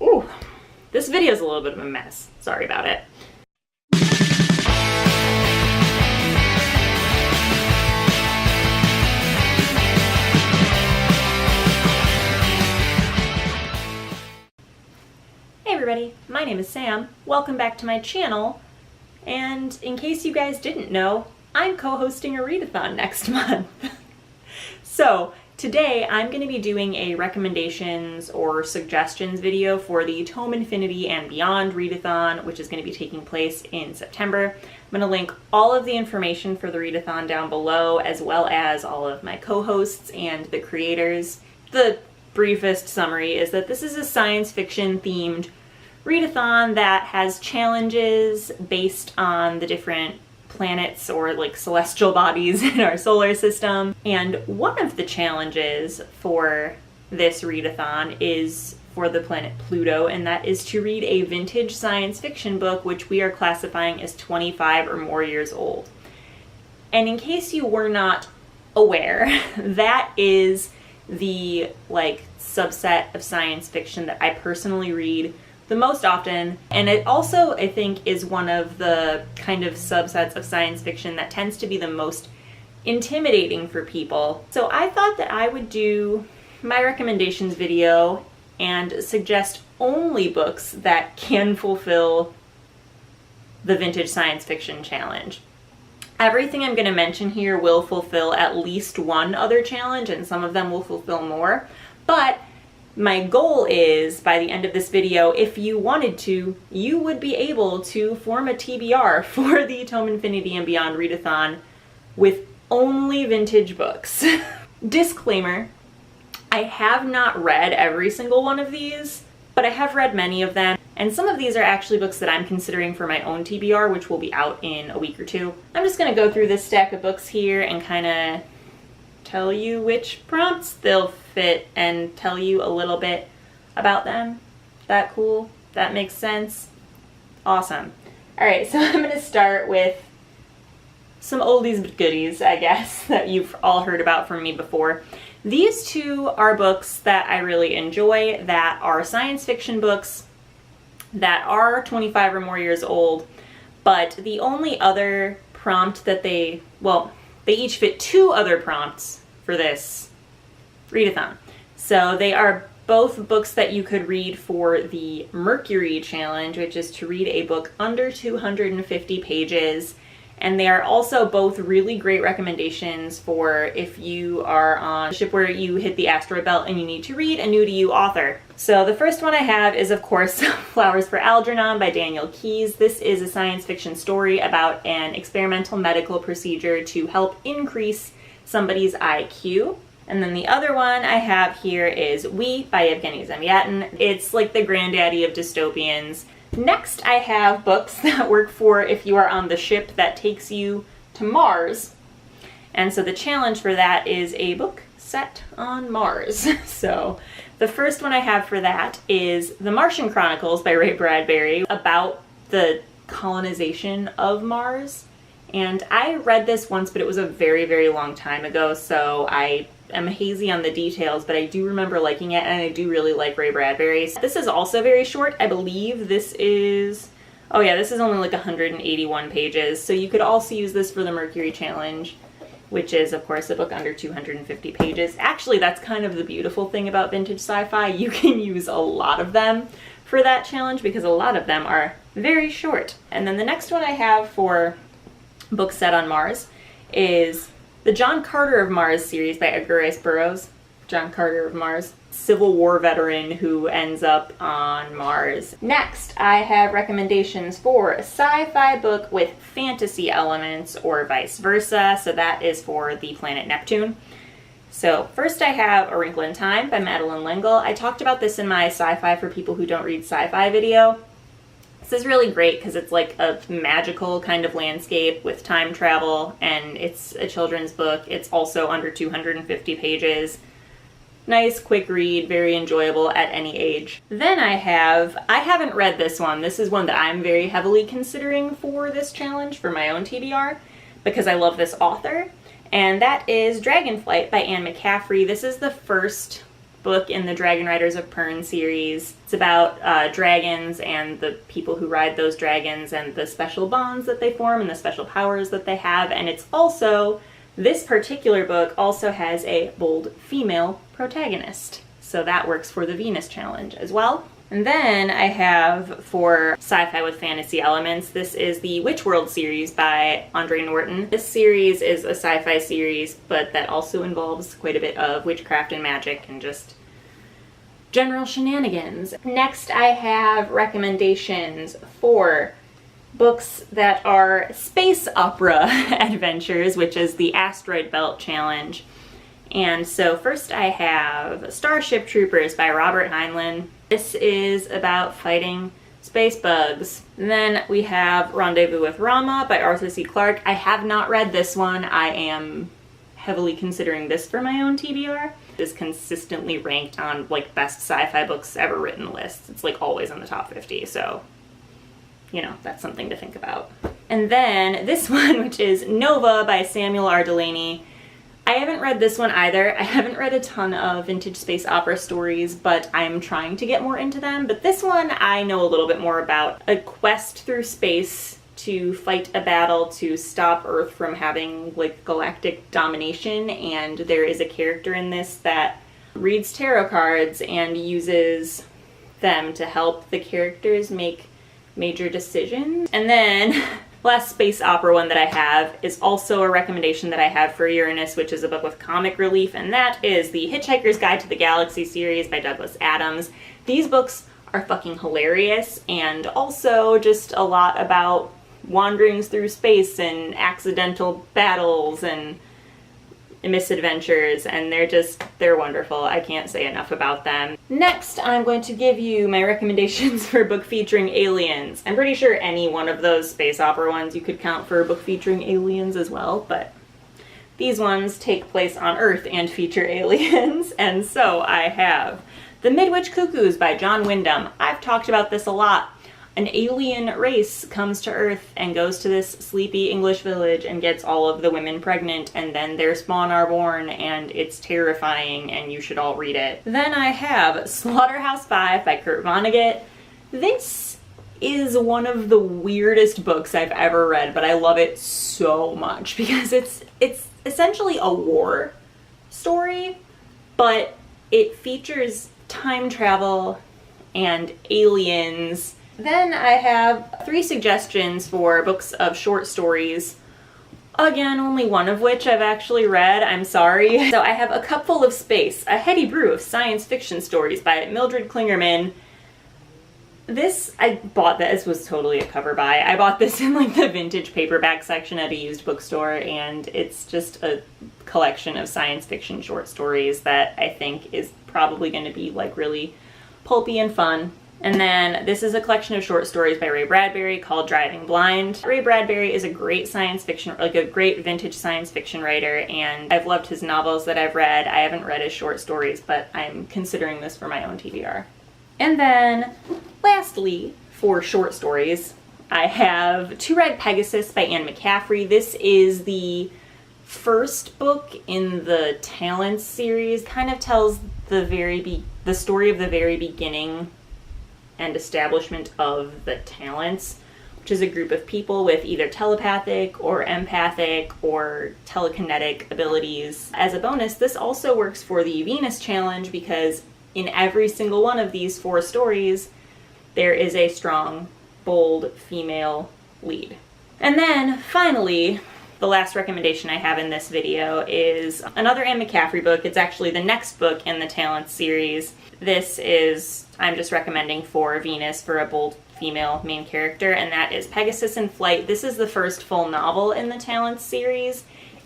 Ooh, this video is a little bit of a mess. Sorry about it. Hey everybody, my name is Sam. Welcome back to my channel. And in case you guys didn't know, I'm co-hosting a readathon next month. So today I'm going to be doing a recommendations or suggestions video for the Tome Infinity and Beyond readathon, which is going to be taking place in September. I'm going to link all of the information for the readathon down below, as well as all of my co-hosts and the creators. The briefest summary is that this is a science fiction themed readathon that has challenges based on the different planets or like celestial bodies in our solar system. And one of the challenges for this readathon is for the planet Pluto, and that is to read a vintage science fiction book, which we are classifying as 25 or more years old. And in case you were not aware, that is the like subset of science fiction that I personally read the most often, and it also, I think, is one of the kind of subsets of science fiction that tends to be the most intimidating for people. So I thought that I would do my recommendations video and suggest only books that can fulfill the vintage science fiction challenge. Everything I'm going to mention here will fulfill at least one other challenge, and some of them will fulfill more, but my goal is, by the end of this video, if you wanted to, you would be able to form a TBR for the Tome Infinity and Beyond readathon with only vintage books. Disclaimer, I have not read every single one of these, but I have read many of them, and some of these are actually books that I'm considering for my own TBR, which will be out in a week or two. I'm just going to go through this stack of books here and kind of tell you which prompts they'll fit and tell you a little bit about them. That cool? That makes sense? Awesome. Alright, so I'm going to start with some oldies but goodies, I guess, that you've all heard about from me before. These two are books that I really enjoy, that are science fiction books that are 25 or more years old, but the only other prompt that they each fit two other prompts for this readathon. So they are both books that you could read for the Mercury challenge, which is to read a book under 250 pages. And they are also both really great recommendations for if you are on a ship where you hit the asteroid belt and you need to read a new to you author. So the first one I have is, of course, Flowers for Algernon by Daniel Keyes. This is a science fiction story about an experimental medical procedure to help increase somebody's IQ. And then the other one I have here is We by Evgeny Zamyatin. It's like the granddaddy of dystopians. Next, I have books that work for if you are on the ship that takes you to Mars. And so the challenge for that is a book set on Mars. So the first one I have for that is The Martian Chronicles by Ray Bradbury, about the colonization of Mars. And I read this once, but it was a very, very long time ago, so I am hazy on the details, but I do remember liking it, and I do really like Ray Bradbury. This is also very short. I believe this is, oh yeah, this is only like 181 pages, so you could also use this for the Mercury Challenge, which is, of course, a book under 250 pages. Actually, that's kind of the beautiful thing about vintage sci-fi. You can use a lot of them for that challenge because a lot of them are very short. And then the next one I have for book set on Mars is the John Carter of Mars series by Edgar Rice Burroughs. John Carter of Mars, Civil War veteran who ends up on Mars. Next, I have recommendations for a sci-fi book with fantasy elements or vice versa. So that is for the planet Neptune. So first I have A Wrinkle in Time by Madeleine L'Engle. I talked about this in my Sci-Fi for People Who Don't Read Sci-Fi video. This is really great because it's like a magical kind of landscape with time travel, and it's a children's book. It's also under 250 pages. Nice, quick read, very enjoyable at any age. Then I haven't read this one. This is one that I'm very heavily considering for this challenge for my own TBR because I love this author, and that is Dragonflight by Anne McCaffrey. This is the first book in the Dragon Riders of Pern series. It's about dragons and the people who ride those dragons and the special bonds that they form and the special powers that they have. And it's also, this particular book also has a bold female protagonist. So that works for the Venus challenge as well. And then I have for sci-fi with fantasy elements, this is the Witch World series by Andre Norton. This series is a sci-fi series, but that also involves quite a bit of witchcraft and magic and just general shenanigans. Next, I have recommendations for books that are space opera adventures, which is the Asteroid Belt Challenge. And so first I have Starship Troopers by Robert Heinlein. This is about fighting space bugs. And then we have Rendezvous with Rama by Arthur C. Clarke. I have not read this one. I am heavily considering this for my own TBR. It is consistently ranked on like best sci-fi books ever written lists. It's like always in the top 50, so you know, that's something to think about. And then this one, which is Nova by Samuel R. Delany. I haven't read this one either. I haven't read a ton of vintage space opera stories, but I'm trying to get more into them. But this one I know a little bit more about. A quest through space to fight a battle to stop Earth from having like galactic domination, and there is a character in this that reads tarot cards and uses them to help the characters make major decisions. And then last space opera one that I have is also a recommendation that I have for Uranus, which is a book with comic relief, and that is the Hitchhiker's Guide to the Galaxy series by Douglas Adams. These books are fucking hilarious and also just a lot about wanderings through space and accidental battles and misadventures, and they're wonderful. I can't say enough about them. Next, I'm going to give you my recommendations for a book featuring aliens. I'm pretty sure any one of those space opera ones you could count for a book featuring aliens as well, but these ones take place on Earth and feature aliens. And so I have The Midwich Cuckoos by John Wyndham. I've talked about this a lot. An alien race comes to Earth and goes to this sleepy English village and gets all of the women pregnant, and then their spawn are born, and it's terrifying, and you should all read it. Then I have Slaughterhouse-Five by Kurt Vonnegut. This is one of the weirdest books I've ever read, but I love it so much because it's essentially a war story, but it features time travel and aliens. Then I have 3 suggestions for books of short stories. Again, only one of which I've actually read, I'm sorry. So I have A Cupful of Space, a heady brew of science fiction stories by Mildred Klingerman. I bought this, was totally a cover buy. I bought this in like the vintage paperback section at a used bookstore, and it's just a collection of science fiction short stories that I think is probably going to be like really pulpy and fun. And then this is a collection of short stories by Ray Bradbury called Driving Blind. Ray Bradbury is a great science fiction, like a great vintage science fiction writer, and I've loved his novels that I've read. I haven't read his short stories, but I'm considering this for my own TBR. And then lastly, for short stories, I have Two-Rag Pegasus by Anne McCaffrey. This is the first book in the Talents series. Kind of tells the story of the very beginning and establishment of the Talents, which is a group of people with either telepathic or empathic or telekinetic abilities. As a bonus, this also works for the Venus challenge because in every single one of these 4 stories, there is a strong, bold female lead. And then finally, the last recommendation I have in this video is another Anne McCaffrey book. It's actually the next book in the Talents series. This is, I'm just recommending for Venus for a bold female main character, and that is Pegasus in Flight. This is the first full novel in the Talents series,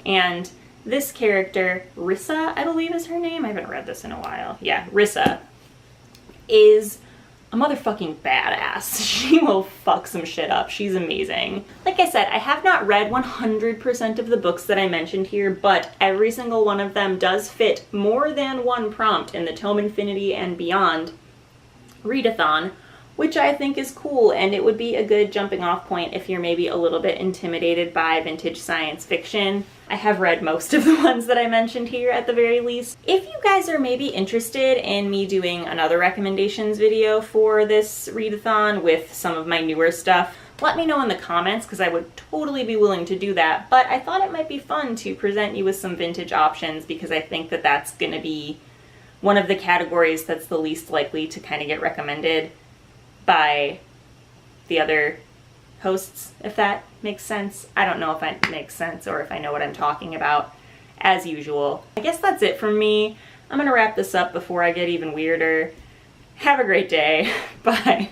and this character, Rissa, I believe is her name. I haven't read this in a while. Yeah, Rissa is a motherfucking badass. She will fuck some shit up. She's amazing. Like I said, I have not read 100% of the books that I mentioned here, but every single one of them does fit more than one prompt in the Tome Infinity and Beyond readathon, which I think is cool, and it would be a good jumping off point if you're maybe a little bit intimidated by vintage science fiction. I have read most of the ones that I mentioned here at the very least. If you guys are maybe interested in me doing another recommendations video for this readathon with some of my newer stuff, let me know in the comments, because I would totally be willing to do that. But I thought it might be fun to present you with some vintage options, because I think that that's going to be one of the categories that's the least likely to kind of get recommended by the other hosts, if that makes sense. I don't know if it makes sense or if I know what I'm talking about, as usual. I guess that's it from me. I'm gonna wrap this up before I get even weirder. Have a great day. Bye.